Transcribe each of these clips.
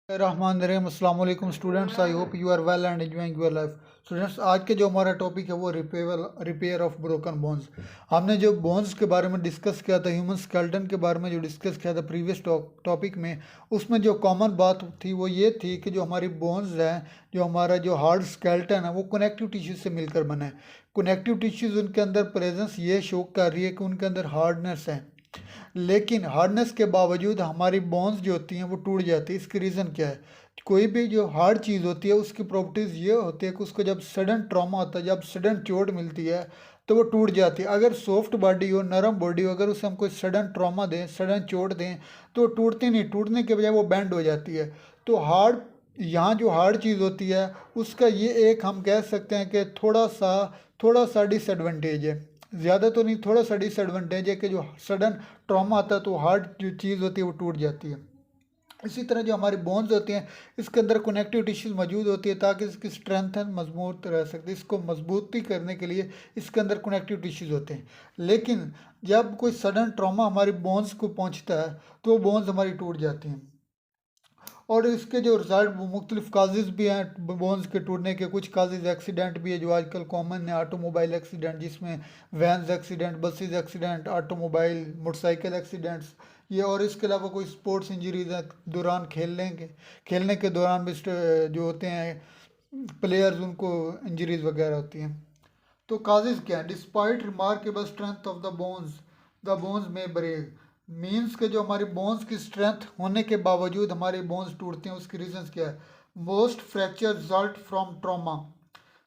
रहमान रहीम अस्सलाम वालेकुम students. I hope you are well and enjoying your life. Students, आज के जो हमारा टॉपिक है वो रिपेयर ऑफ ब्रोकन बोन्स। हमने जो बोन्स के बारे में डिस्कस किया था, ह्यूमन स्केलेटन के बारे में जो डिस्कस किया था प्रीवियस टॉपिक में, उसमें जो कॉमन बात थी वो ये थी कि जो हमारी बोन्स हैं, जो हमारा जो हार्ड स्केलेटन है वो कनेक्टिव टिश्यूज से मिलकर बना है। कनेक्टिव टिश्यूज उनके अंदर प्रेजेंस ये शो कर रही है कि उनके अंदर हार्डनेस है, लेकिन हार्डनेस के बावजूद हमारी बोन्स जो होती हैं वो टूट जाती है। इसकी रीज़न क्या है? कोई भी जो हार्ड चीज़ होती है उसकी प्रॉपर्टीज़ ये होती है कि उसको जब सडन ट्रॉमा होता है, जब सडन चोट मिलती है तो वो टूट जाती है। अगर सॉफ्ट बॉडी हो, नरम बॉडी हो, अगर उसे हम कोई सडन ट्रॉमा दें, सडन चोट दें तो वो टूटती नहीं, टूटने के बजाय वो बैंड हो जाती है। तो हार्ड, यहाँ जो हार्ड चीज़ होती है उसका ये एक हम कह सकते हैं कि थोड़ा सा डिसएडवांटेज है। ज़्यादा तो नहीं, थोड़ा सा डिसएडवांटेज है कि जो सडन ट्रॉमा आता है तो हार्ड जो चीज़ होती है वो टूट जाती है। इसी तरह जो हमारी बोन्स होती हैं, इसके अंदर कनेक्टिव टिश्यूज मौजूद होती है ताकि इसकी स्ट्रेंथ मजबूत रह सकती है। इसको मजबूती करने के लिए इसके अंदर कनेक्टिव टिश्यूज होते हैं। लेकिन जब कोई सडन ट्रॉमा हमारी बोन्स को पहुंचता है तो वो बोन्स हमारी टूट जाती हैं। और इसके जो रिजल्ट मुख्तलिफ काजेज़ भी हैं बोन्स के टूटने के। कुछ काजेज़ एक्सीडेंट भी है जो आजकल कॉमन है, ऑटोमोबाइल एक्सीडेंट, जिसमें vans accident, buses accident, automobile motorcycle accidents ये। और इसके अलावा कोई स्पोर्ट्स इंजरीज है दौरान खेलने के दौरान भी जो होते हैं प्लेयर्स, उनको इंजरीज वगैरह होती हैं। तो काजेज़ क्या है? Despite remarkable strength of the bones में ब्रेक। मीन्स के जो हमारी बोन्स की स्ट्रेंथ होने के बावजूद हमारे बोन्स टूटते हैं। उसकी रीजंस क्या है? Most fracture result from trauma.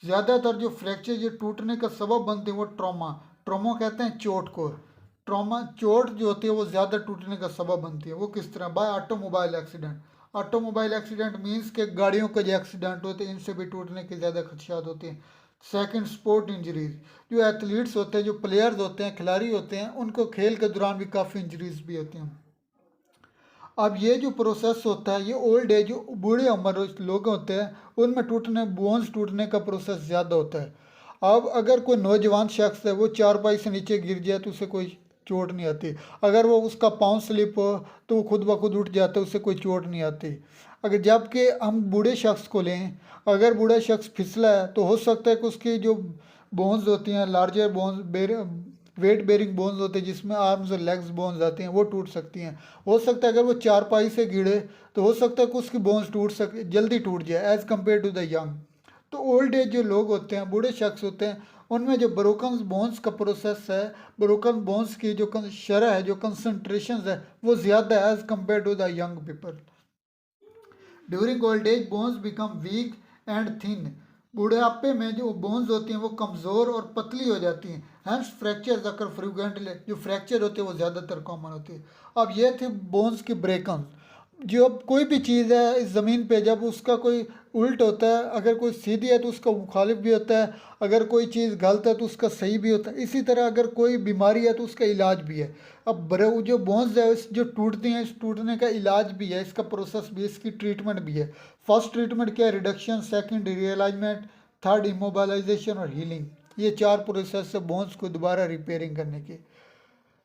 ज़्यादातर जो फ्रैक्चर ये टूटने का सबब बनते हैं वो ट्रॉमा कहते हैं चोट को। ट्रॉमा चोट जो होती है वो ज़्यादा टूटने का सबब बनती है। वो किस तरह? By automobile accident. Automobile accident means के गाड़ियों के जो एक्सीडेंट होते हैं इनसे भी टूटने के ज़्यादा खदशात होते हैं। Second, sport injuries. जो एथलीट्स होते हैं, जो प्लेयर्स होते हैं, खिलाड़ी होते हैं, उनको खेल के दौरान भी काफ़ी इंजरीज भी होती हैं। अब ये जो प्रोसेस होता है, ये ओल्ड एज, जो बूढ़े उम्र लोग होते हैं, उनमें बोन्स टूटने का प्रोसेस ज़्यादा होता है। अब अगर कोई नौजवान शख्स है वो चारपाई से नीचे गिर जाए तो उसे कोई चोट नहीं आती। अगर वो उसका पाँव स्लिप हो तो वो खुद ब खुद उठ जाता है, उससे कोई चोट नहीं आती। अगर जबकि हम बूढ़े शख्स को लें, अगर बूढ़ा शख्स फिसला है तो हो सकता है कि उसकी जो बोन्स होती हैं, larger bones, weight bearing bones होते हैं जिसमें आर्म्स और लेग्स बोन्स आते हैं, वो टूट सकती हैं। हो सकता है अगर वो चारपाई से गिरे तो हो सकता है कि उसकी बोन्स जल्दी टूट जाए as compare to the young. तो ओल्ड एज जो लोग होते हैं, बूढ़े शख्स होते हैं, उनमें जो ब्रोकन बोन्स का प्रोसेस है, ब्रोकन बोन्स की जो शरह है, जो कंसनट्रेशन है, वो ज़्यादा है as compare to the young people. During old age bones become weak and thin. बुढ़ापे में जो बोन्स होती हैं वो कमज़ोर और पतली हो जाती हैं। हैंस फ्रैक्चर अकर फ्रीक्वेंटली, जो फ्रैक्चर होते हैं वो ज़्यादातर कॉमन होती है। अब ये थे बोन्स की ब्रेकन। जो अब कोई भी चीज़ है इस ज़मीन पे, जब उसका कोई उल्ट होता है, अगर कोई सीधी है तो उसका मुखालिफ भी होता है, अगर कोई चीज़ गलत है तो उसका सही भी होता है। इसी तरह अगर कोई बीमारी है तो उसका इलाज भी है। अब जो बोन्स है जो टूटती हैं, इस टूटने का इलाज भी है, इसका प्रोसेस भी है, इसकी ट्रीटमेंट भी है। फर्स्ट ट्रीटमेंट क्या है? रिडक्शन। सेकंड, रियलाइजमेंट। थर्ड, इमोबालाइजेशन और हीलिंग। ये 4 प्रोसेस है बोन्स को दोबारा रिपेयरिंग करने की।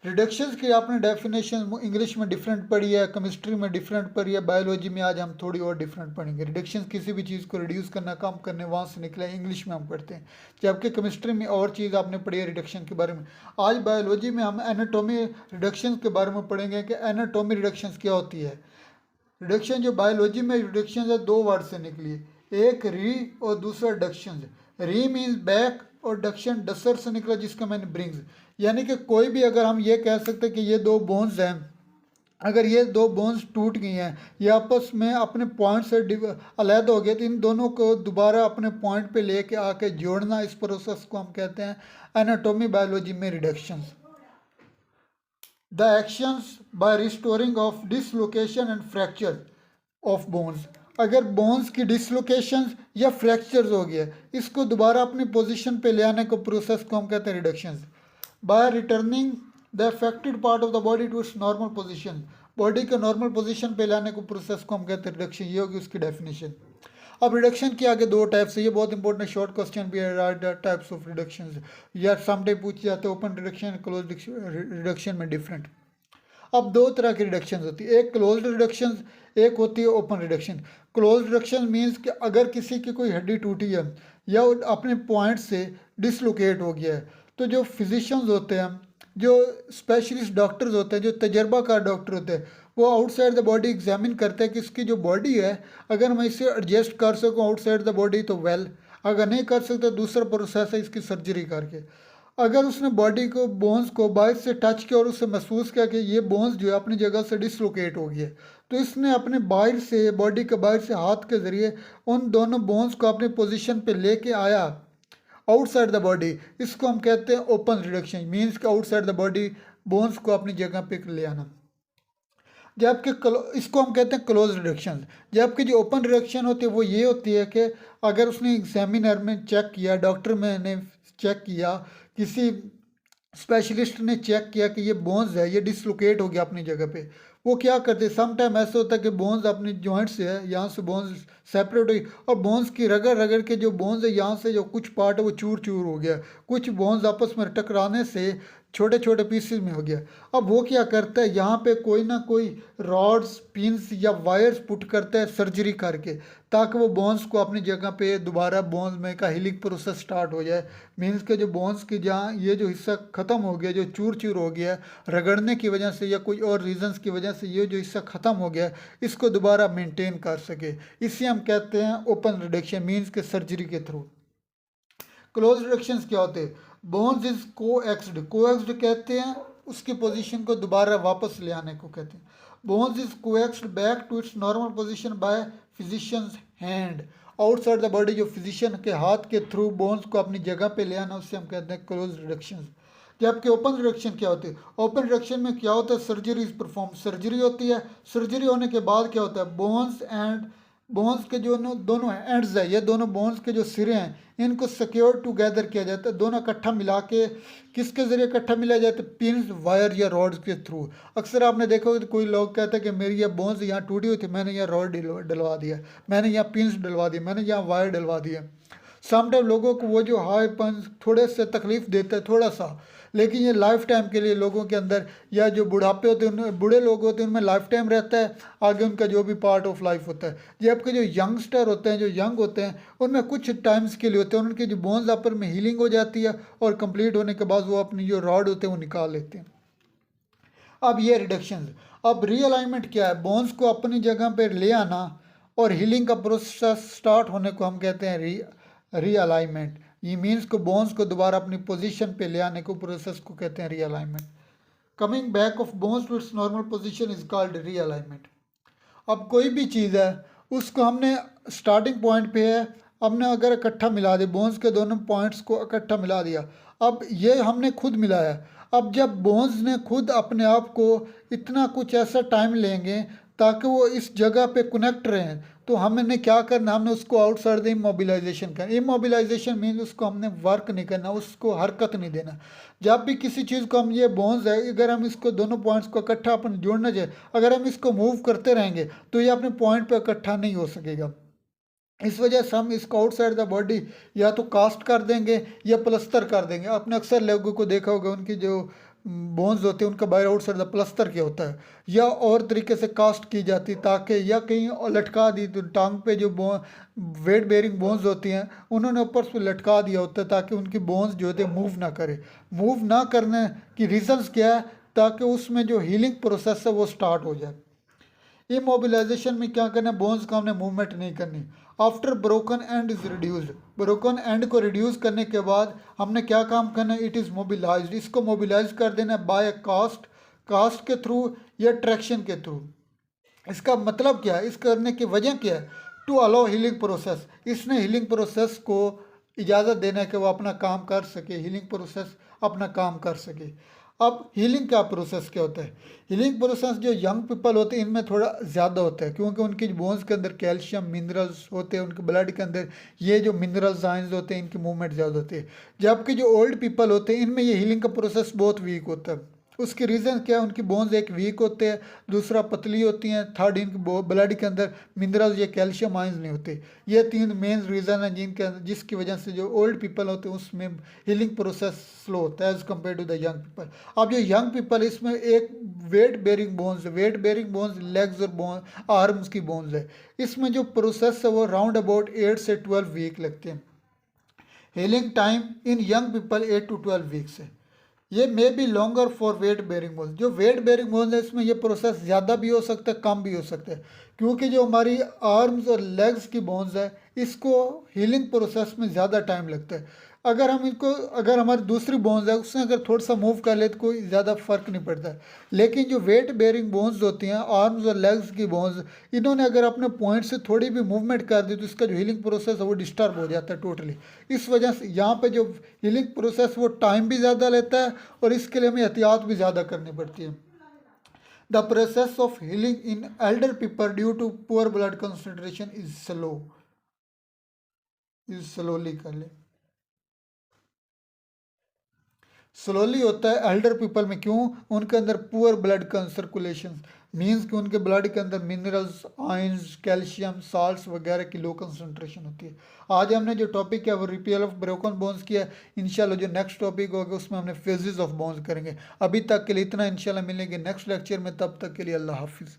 रिडक्शंस की आपने डेफिनेशन इंग्लिश में डिफरेंट पढ़ी है, केमिस्ट्री में डिफरेंट पढ़ी है, बायोलॉजी में आज हम थोड़ी और डिफरेंट पढ़ेंगे। रिडक्शंस किसी भी चीज़ को रिड्यूस करना, कम करने, वहाँ से निकला इंग्लिश में हम पढ़ते हैं, जबकि केमिस्ट्री में और चीज़ आपने पढ़ी है रिडक्शन के बारे में। आज बायोलॉजी में हम एनाटॉमी रिडक्शन के बारे में पढ़ेंगे कि एनाटॉमी रिडक्शंस क्या होती है। रिडक्शन जो बायोलॉजी में रिडक्शन है 2 वर्ड से निकली है, एक री और दूसरा डक्शन। री मीन्स बैक और डक्शन डसर से निकला जिसका मैंने ब्रिंग्स। यानी कि कोई भी, अगर हम ये कह सकते हैं कि ये 2 बोन्स हैं, अगर ये 2 बोन्स टूट गई हैं, ये आपस में अपने पॉइंट से अलग हो गए, तो इन दोनों को दोबारा अपने पॉइंट पे लेके आके जोड़ना, इस प्रोसेस को हम कहते हैं एनाटॉमी बायोलॉजी में reduction. The actions by restoring of dislocation and fracture of bones. अगर बोन्स की डिसलोकेशन या फ्रैक्चर्स हो गया, इसको दोबारा अपनी पोजीशन पे ले आने को प्रोसेस को हम कहते हैं reduction. By returning the affected part of the body to its normal position. Body के नॉर्मल पोजीशन पे लाने को प्रोसेस को हम कहते हैं रिडक्शन। ये होगी उसकी डेफिनेशन। अब रिडक्शन के आगे 2 टाइप्स है, ये बहुत इंपॉर्टेंट है, शॉर्ट क्वेश्चन भी है। टाइप्स ऑफ रिडक्शन या समटाइम पूछे जाते हैं, ओपन रिडक्शन, क्लोज रिडक्शन में डिफरेंट। अब 2 तरह की रिडक्शन होती है, एक क्लोज्ड रिडक्शन, एक होती है open reduction. Close reduction means कि अगर किसी की कोई हड्डी टूटी है या वो अपने पॉइंट से डिसलोकेट हो गया है, तो जो फिजिशियंस होते हैं, जो स्पेशलिस्ट डॉक्टर्स होते हैं, जो तजर्बाकार डॉक्टर होते हैं, वो आउटसाइड द बॉडी एग्जामिन करते हैं कि इसकी जो बॉडी है, अगर मैं इसे एडजस्ट कर सकूँ आउटसाइड द बॉडी तो वेल, अगर नहीं कर सकते दूसरा प्रोसेस है इसकी सर्जरी करके। अगर उसने बॉडी को बोन्स को बाहर से टच किया और उससे महसूस किया कि ये बोन्स जो है अपनी जगह से डिसलोकेट हो गई है, तो इसने अपने बाहर से बॉडी के बाहर से हाथ के ज़रिए उन दोनों बोन्स को अपनी पोजीशन पे लेके आया आउटसाइड द बॉडी, इसको हम कहते हैं ओपन रिडक्शन। मीन्स कि आउटसाइड द बॉडी बोन्स को अपनी जगह पे ले आना। जबकि इसको हम कहते हैं क्लोज रिडक्शन। जबकि जो ओपन रिडक्शन होती है वो ये होती है कि अगर उसने एग्जामिनर में चेक किया, डॉक्टर में ने चेक किया, किसी स्पेशलिस्ट ने चेक किया कि ये बोन्स है, ये डिसलोकेट हो गया अपनी जगह पे, वो क्या करते हैं, सम टाइम ऐसा होता है कि बोन्स अपनी जॉइंट से है, यहाँ से बोन्स सेपरेट हुई और बोन्स की रगड़ रगड़ के जो बोन्स है यहाँ से जो कुछ पार्ट है वो चूर चूर हो गया, कुछ बोन्स आपस में टकराने से छोटे छोटे पीसेस में हो गया। अब वो क्या करता है, यहाँ पे कोई ना कोई रॉड्स, पिंस या वायर्स पुट करता है सर्जरी करके, ताकि वो बोन्स को अपनी जगह पे दोबारा बोन्स में का हीलिंग प्रोसेस स्टार्ट हो जाए। मीन्स के जो बोन्स की जहाँ ये जो हिस्सा ख़त्म हो गया, जो चूर चूर हो गया रगड़ने की वजह से या कोई और रीजंस की वजह से, ये जो हिस्सा ख़त्म हो गया इसको दोबारा मेंटेन कर सके, इसे हम कहते हैं ओपन रिडक्शन। मीन्स के सर्जरी के थ्रू। क्लोज रिडक्शंस क्या होते हैं, बोन्स इज कोएक्स्ड, कोएक्स्ड कहते हैं उसकी पोजीशन को दोबारा वापस ले आने को कहते हैं। Bones is coaxed back to its normal position by physicians hand, outside the body जो फिजिशियन के हाथ के थ्रू बोन्स को अपनी जगह पे ले आना, उससे हम कहते हैं क्लोज रिडक्शन। जबकि ओपन रिडक्शन क्या होती है, ओपन रिडक्शन में क्या होता है, सर्जरी इज परफॉर्म, सर्जरी होती है। सर्जरी होने के बाद क्या होता है, बोन्स के जो दोनों एंड्स है, ये दोनों बोन्स के जो सिरे हैं इनको सिक्योर टुगेदर किया जाता है, दोनों इकट्ठा मिला के, किसके ज़रिए इकट्ठा मिला जाता है, पिन्स, वायर या रॉड्स के थ्रू। अक्सर आपने देखा होगा कोई लोग कहते हैं कि मेरी ये बोन्स यहाँ टूटी हुई थी, मैंने यहाँ रॉड डलवा दिया, मैंने यहाँ पिन्स डलवा दिया, मैंने यहाँ वायर डलवा दिया। समटाइम लोगों को वो जो हाई पंच थोड़े से तकलीफ देता है थोड़ा सा, लेकिन ये लाइफ टाइम के लिए लोगों के अंदर, या जो बुढ़ापे होते हैं उनमें, बूढ़े लोग होते हैं उनमें लाइफ टाइम रहता है, आगे उनका जो भी पार्ट ऑफ लाइफ होता है। जबकि जो यंगस्टर होते हैं, जो यंग होते हैं, उनमें कुछ टाइम्स के लिए होते हैं, उनके जो बोन्स अपर में हीलिंग हो जाती है और कंप्लीट होने के बाद वो अपनी जो रॉड होते हैं वो निकाल लेते हैं। अब ये रिडक्शन, अब रीअलाइनमेंट क्या है, बोन्स को अपनी जगह पर ले आना और हीलिंग का प्रोसेस स्टार्ट होने को हम कहते हैं रीअलाइनमेंट। ये मीन्स को बोन्स को दोबारा अपनी पोजीशन पे ले आने को प्रोसेस को कहते हैं realignment. Coming back of bones to its normal position is called realignment. अब कोई भी चीज़ है उसको हमने स्टार्टिंग पॉइंट पे है, हमने अगर इकट्ठा मिला दिया, बोन्स के दोनों पॉइंट्स को इकट्ठा मिला दिया, अब ये हमने खुद मिलाया। अब जब बोन्स ने खुद अपने आप को इतना कुछ ऐसा टाइम लेंगे ताकि वो इस जगह पे कनेक्ट रहें, तो हमने क्या करना, हमने उसको आउटसाइड द इमोबिलाइजेशन करना। इमोबिलाइजेशन मीन उसको हमने वर्क नहीं करना, उसको हरकत नहीं देना। जब भी किसी चीज़ को हम, ये बोन्स है, अगर हम इसको दोनों पॉइंट्स को इकट्ठा अपन जोड़ना चाहिए, अगर हम इसको मूव करते रहेंगे तो ये अपने पॉइंट पे इकट्ठा नहीं हो सकेगा। इस वजह से हम इसको आउटसाइड द बॉडी या तो कास्ट कर देंगे या प्लस्तर कर देंगे। आपने अक्सर लोगों को देखा होगा उनकी जो बोन्स होते हैं उनका बाहर आउटसाइड द प्लस्तर क्या होता है, या और तरीके से कास्ट की जाती ताकि, या कहीं लटका दी, तो टांग पे जो वेट बेयरिंग बोन्स होती हैं उन्होंने ऊपर से लटका दिया होता है ताकि उनकी बोन्स जो होते हैं मूव ना करे। मूव ना करने की रीजंस क्या है, ताकि उसमें जो हीलिंग प्रोसेस है वो स्टार्ट हो जाए। इमोबिलाइजेशन में क्या करना है, बोन्स को हमने मूवमेंट नहीं करनी। After broken and is reduced, broken and को रिड्यूस करने के बाद हमने क्या काम करना है, इट इज़ मोबिलाइज्ड, इसको मोबिलाइज कर देना है बाय कास्ट, कास्ट के थ्रू या ट्रैक्शन के थ्रू। इसका मतलब क्या है, इस करने की वजह क्या है, टू अलाउ हीलिंग प्रोसेस, इसने हीलिंग प्रोसेस को इजाज़त देना है कि वो अपना काम कर सके, हीलिंग प्रोसेस अपना काम कर सके। अब हीलिंग का प्रोसेस क्या होता है, हीलिंग प्रोसेस जो यंग पीपल होते हैं इनमें थोड़ा ज़्यादा होता है, क्योंकि उनकी बोन्स के अंदर कैल्शियम मिनरल्स होते हैं, उनके ब्लड के अंदर ये जो मिनरल्स आयंस होते हैं इनकी मूवमेंट ज़्यादा होती है। जबकि जो ओल्ड पीपल होते हैं इनमें ये हीलिंग का प्रोसेस बहुत वीक होता है। उसकी रीज़न क्या है, उनकी बोन्स एक वीक होते हैं, दूसरा पतली होती हैं, थर्ड इनकी ब्लड के अंदर मिनरल्स या कैल्शियम आयंस नहीं होते। ये तीन मेन रीज़न हैं जिसकी वजह से जो ओल्ड पीपल होते हैं उसमें हीलिंग प्रोसेस स्लो होता है as compare to the young people. अब जो यंग पीपल, इसमें एक वेट बेरिंग बोन्स लेग्स और आर्म्स की बोन्स है। इसमें जो प्रोसेस है वो राउंड अबाउट 8 से 12 वीक लगते हैं। Healing time in young people 8 to 12 weeks है। ये may be longer for weight bearing bones. जो वेट बेरिंग बोन्स है इसमें ये प्रोसेस ज़्यादा भी हो सकता है, कम भी हो सकता है, क्योंकि जो हमारी आर्म्स और लेग्स की बोन्स है इसको हीलिंग प्रोसेस में ज़्यादा टाइम लगता है। अगर हमारी दूसरी बोन्स है उसमें अगर थोड़ा सा मूव कर ले तो कोई ज़्यादा फर्क नहीं पड़ता है। लेकिन जो वेट बेरिंग बोन्स होती हैं, आर्म्स और लेग्स की बोन्स, इन्होंने अगर अपने पॉइंट से थोड़ी भी मूवमेंट कर दी तो इसका जो हीलिंग प्रोसेस है वो डिस्टर्ब हो जाता है टोटली। इस वजह से यहाँ पे जो हीलिंग प्रोसेस वो टाइम भी ज़्यादा लेता है और इसके लिए हमें एहतियात भी ज़्यादा करनी पड़ती है। The process of healing in elder people due to poor blood concentration is slowly कर ले स्लोली होता है एल्डर पीपल में। क्यों? उनके अंदर पुअर ब्लड सर्कुलेशन मीन्स कि उनके ब्लड के अंदर मिनरल्स, आयंस, कैल्शियम, साल्ट्स वगैरह की लो कंसंट्रेशन होती है। आज हमने जो टॉपिक है वो रिपेयर ऑफ ब्रोकन बोन्स किया है। इंशाल्लाह जो नेक्स्ट टॉपिक होगा उसमें हमने फेजेस ऑफ बोन्स करेंगे। अभी तक के लिए इतना, इंशाल्लाह मिलेंगे नेक्स्ट लेक्चर में, तब तक के लिए अल्लाह हाफिज़।